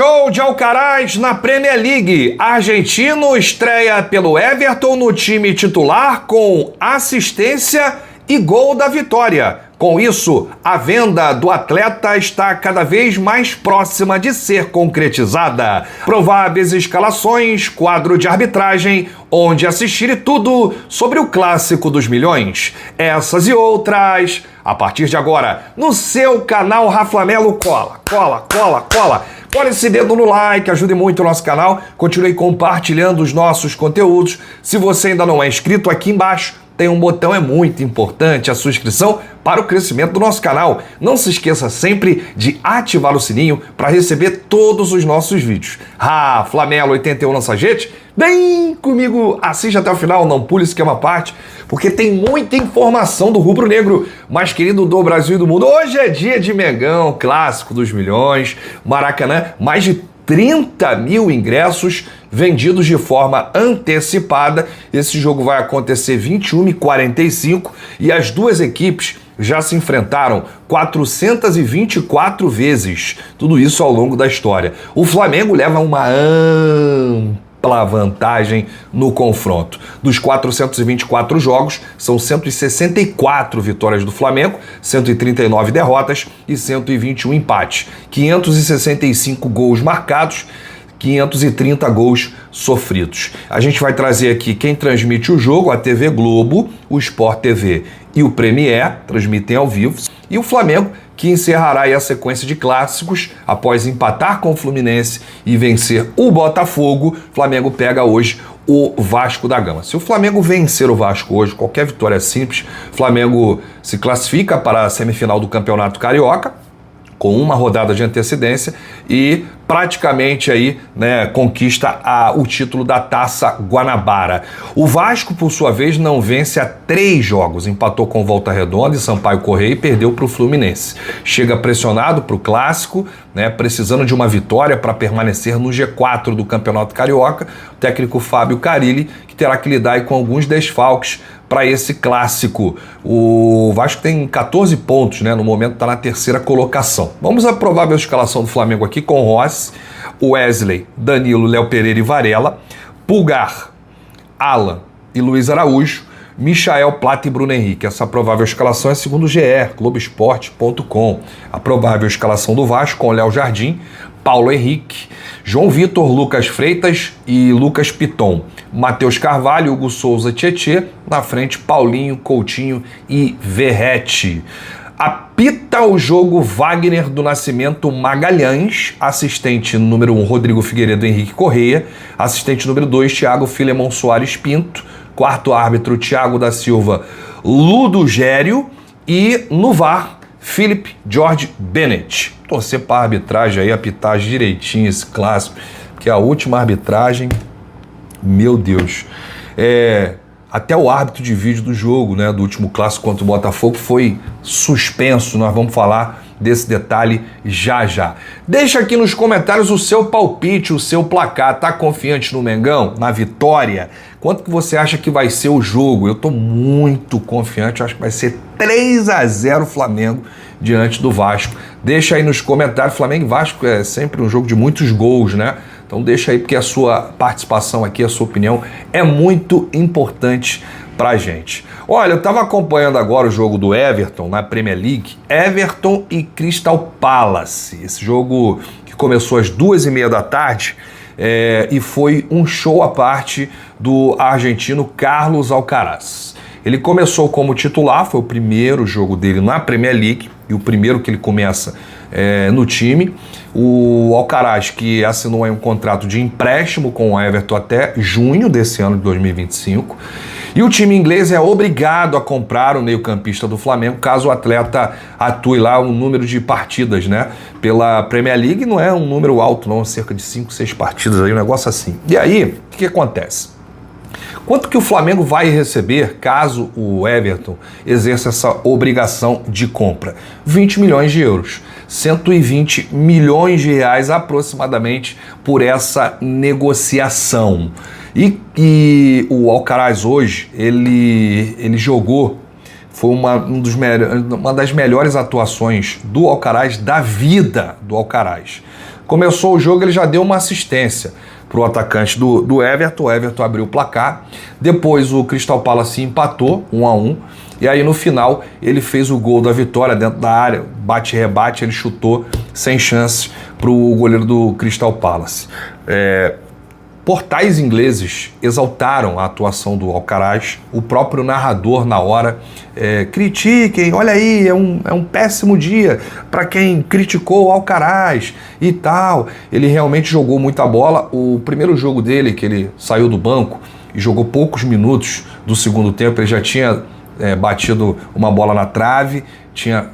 Show de Alcaraz na Premier League. Argentino estreia pelo Everton no time titular com assistência e gol da vitória. Com isso, a venda do atleta está cada vez mais próxima de ser concretizada. Prováveis escalações, quadro de arbitragem, onde assistir e tudo sobre o clássico dos milhões. Essas e outras, a partir de agora, no seu canal Raflamelo. Cola esse dedo no like, ajude muito o nosso canal. Continue compartilhando os nossos conteúdos. Se você ainda não é inscrito, aqui embaixo tem um botão, é muito importante a sua inscrição para o crescimento do nosso canal. Não se esqueça sempre de ativar o sininho para receber todos os nossos vídeos. Flamelo 81 na Sagete, vem comigo, assiste até o final, não pule esse esquema à parte, porque tem muita informação do rubro-negro mais querido do Brasil e do mundo. Hoje é dia de Mengão, clássico dos milhões, Maracanã, mais de 30 mil ingressos vendidos de forma antecipada. Esse jogo vai acontecer 21h45 e as duas equipes já se enfrentaram 424 vezes. Tudo isso ao longo da história. O Flamengo leva uma ampla vantagem no confronto. Dos 424 jogos, são 164 vitórias do Flamengo, 139 derrotas e 121 empates. 565 gols marcados, 530 gols sofridos. A gente vai trazer aqui quem transmite o jogo, a TV Globo, o Sport TV e o Premier, transmitem ao vivo, e o Flamengo, que encerrará aí a sequência de clássicos após empatar com o Fluminense e vencer o Botafogo. O Flamengo pega hoje o Vasco da Gama. Se o Flamengo vencer o Vasco hoje, qualquer vitória é simples, o Flamengo se classifica para a semifinal do Campeonato Carioca, com uma rodada de antecedência e praticamente aí, conquista o título da Taça Guanabara. O Vasco, por sua vez, não vence há 3 jogos. Empatou com Volta Redonda e Sampaio Corrêa e perdeu para o Fluminense. Chega pressionado para o Clássico, precisando de uma vitória para permanecer no G4 do Campeonato Carioca. O técnico Fábio Carille, que terá que lidar aí com alguns desfalques para esse clássico. O Vasco tem 14 pontos, no momento está na 3ª colocação. Vamos à provável escalação do Flamengo aqui com Rossi, Wesley, Danilo, Léo Pereira e Varela, Pulgar, Alan e Luiz Araújo, Michael, Plata e Bruno Henrique. Essa provável escalação é segundo o GE, Globoesporte.com. A provável escalação do Vasco com Léo Jardim, Paulo Henrique, João Vitor, Lucas Freitas e Lucas Piton, Matheus Carvalho, Hugo Souza, Tietê, na frente Paulinho, Coutinho e Verrete. Apita o jogo Wagner do Nascimento Magalhães, assistente número 1 Rodrigo Figueiredo Henrique Correia, assistente número 2 Thiago Filemon Soares Pinto, quarto árbitro Thiago da Silva Ludogério e no VAR Philip George Bennett. Torcer para a arbitragem aí, apitar direitinho esse clássico, porque a última arbitragem, meu Deus, até o árbitro de vídeo do jogo, do último clássico contra o Botafogo foi suspenso. Nós vamos falar desse detalhe já. Deixa aqui nos comentários o seu palpite, o seu placar. Tá confiante no Mengão, na vitória? Quanto que você acha que vai ser o jogo? Eu tô muito confiante, acho que vai ser 3-0 Flamengo diante do Vasco. Deixa aí nos comentários. Flamengo e Vasco é sempre um jogo de muitos gols, Então deixa aí, porque a sua participação aqui, a sua opinião é muito importante pra gente. Olha, eu estava acompanhando agora o jogo do Everton na Premier League, Everton e Crystal Palace. Esse jogo que começou às 2h30 da tarde e foi um show à parte do argentino Carlos Alcaraz. Ele começou como titular, foi o primeiro jogo dele na Premier League e o primeiro que ele começa no time. O Alcaraz, que assinou aí um contrato de empréstimo com o Everton até junho desse ano de 2025. E o time inglês é obrigado a comprar o meio-campista do Flamengo caso o atleta atue lá um número de partidas, pela Premier League. Não é um número alto, não, cerca de 5, 6 partidas aí, um negócio assim. E aí, o que acontece? Quanto que o Flamengo vai receber caso o Everton exerça essa obrigação de compra? 20 milhões de euros. 120 milhões de reais aproximadamente por essa negociação. E o Alcaraz hoje, ele jogou Foi uma das melhores atuações do Alcaraz, da vida do Alcaraz. Começou o jogo, ele já deu uma assistência para o atacante do Everton. O Everton abriu o placar. Depois o Crystal Palace empatou 1-1. E aí no final ele fez o gol da vitória dentro da área. Bate-rebate, ele chutou sem chances para o goleiro do Crystal Palace. Portais ingleses exaltaram a atuação do Alcaraz. O próprio narrador na hora critiquem, olha aí, é um péssimo dia para quem criticou o Alcaraz e tal. Ele realmente jogou muita bola. O primeiro jogo dele, que ele saiu do banco e jogou poucos minutos do segundo tempo, ele já tinha batido uma bola na trave, tinha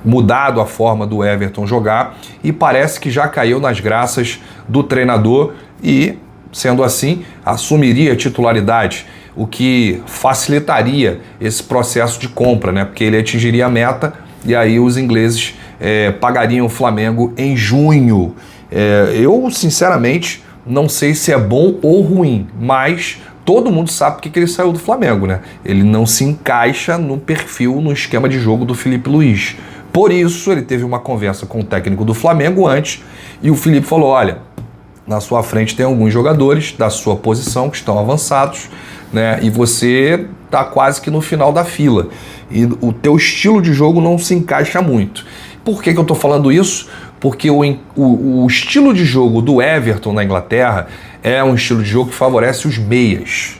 mudado a forma do Everton jogar e parece que já caiu nas graças do treinador e, sendo assim, assumiria a titularidade, o que facilitaria esse processo de compra, né? Porque ele atingiria a meta e aí os ingleses pagariam o Flamengo em junho. Eu, sinceramente, não sei se é bom ou ruim, mas todo mundo sabe porque que ele saiu do Flamengo, né? Ele não se encaixa no perfil, no esquema de jogo do Felipe Luiz. Por isso, ele teve uma conversa com o técnico do Flamengo antes e o Felipe falou, olha, na sua frente tem alguns jogadores da sua posição que estão avançados, né? E você está quase que no final da fila. E o teu estilo de jogo não se encaixa muito. Por que eu estou falando isso? Porque o estilo de jogo do Everton na Inglaterra é um estilo de jogo que favorece os meias.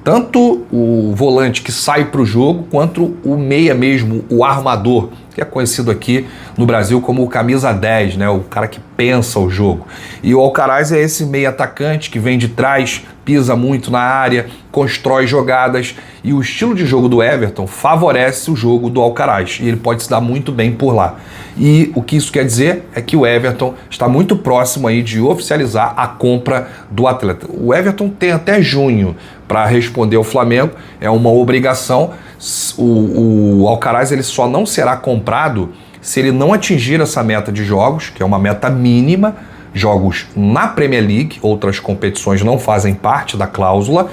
Tanto o volante que sai para o jogo, quanto o meia mesmo, o armador, que é conhecido aqui no Brasil como o camisa 10, né? O cara que pensa o jogo. E o Alcaraz é esse meia atacante que vem de trás, pisa muito na área, constrói jogadas, e o estilo de jogo do Everton favorece o jogo do Alcaraz, e ele pode se dar muito bem por lá. E o que isso quer dizer é que o Everton está muito próximo aí de oficializar a compra do atleta. O Everton tem até junho para responder ao Flamengo, é uma obrigação. O Alcaraz ele só não será comprado se ele não atingir essa meta de jogos, que é uma meta mínima, jogos na Premier League, outras competições não fazem parte da cláusula,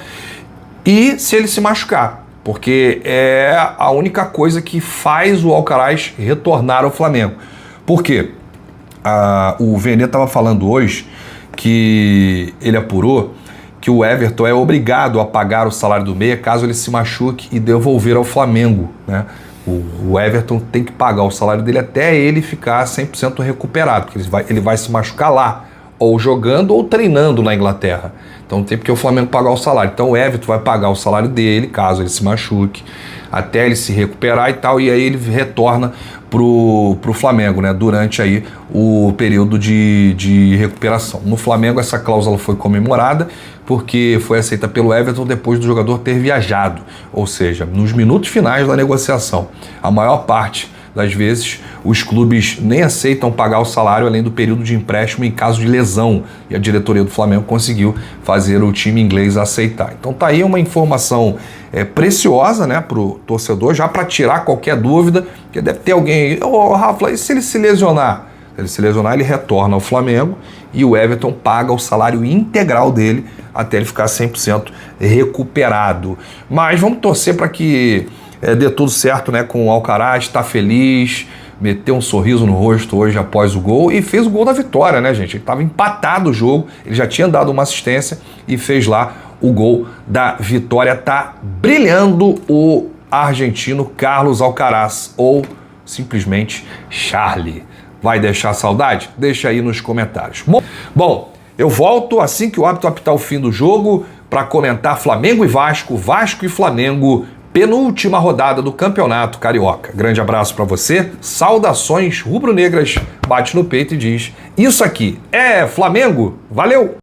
e se ele se machucar, porque é a única coisa que faz o Alcaraz retornar ao Flamengo. Por quê? O Vene estava falando hoje que ele apurou que o Everton é obrigado a pagar o salário do meia caso ele se machuque e devolver ao Flamengo, né? O Everton tem que pagar o salário dele até ele ficar 100% recuperado, porque ele vai se machucar lá, ou jogando ou treinando na Inglaterra. Então tem porque o Flamengo pagar o salário. Então o Everton vai pagar o salário dele, caso ele se machuque, até ele se recuperar e tal, e aí ele retorna pro Flamengo, né, durante aí o período de recuperação. No Flamengo essa cláusula foi comemorada porque foi aceita pelo Everton depois do jogador ter viajado, ou seja, nos minutos finais da negociação. A maior parte das vezes os clubes nem aceitam pagar o salário além do período de empréstimo em caso de lesão, e a diretoria do Flamengo conseguiu fazer o time inglês aceitar. Então tá aí uma informação preciosa, né, pro torcedor, já para tirar qualquer dúvida, porque deve ter alguém aí, Rafa, e se ele se lesionar? Se ele se lesionar, ele retorna ao Flamengo e o Everton paga o salário integral dele até ele ficar 100% recuperado. Mas vamos torcer para que dê tudo certo, né, com o Alcaraz, está feliz, meteu um sorriso no rosto hoje após o gol e fez o gol da vitória, né, gente? Ele estava empatado o jogo, ele já tinha dado uma assistência e fez lá o gol da vitória. Tá brilhando o argentino Carlos Alcaraz, ou simplesmente Charlie. Vai deixar saudade? Deixa aí nos comentários. Bom, eu volto assim que o árbitro apitar o fim do jogo para comentar Flamengo e Vasco, Vasco e Flamengo, penúltima rodada do Campeonato Carioca. Grande abraço para você, saudações rubro-negras, bate no peito e diz: isso aqui é Flamengo, valeu!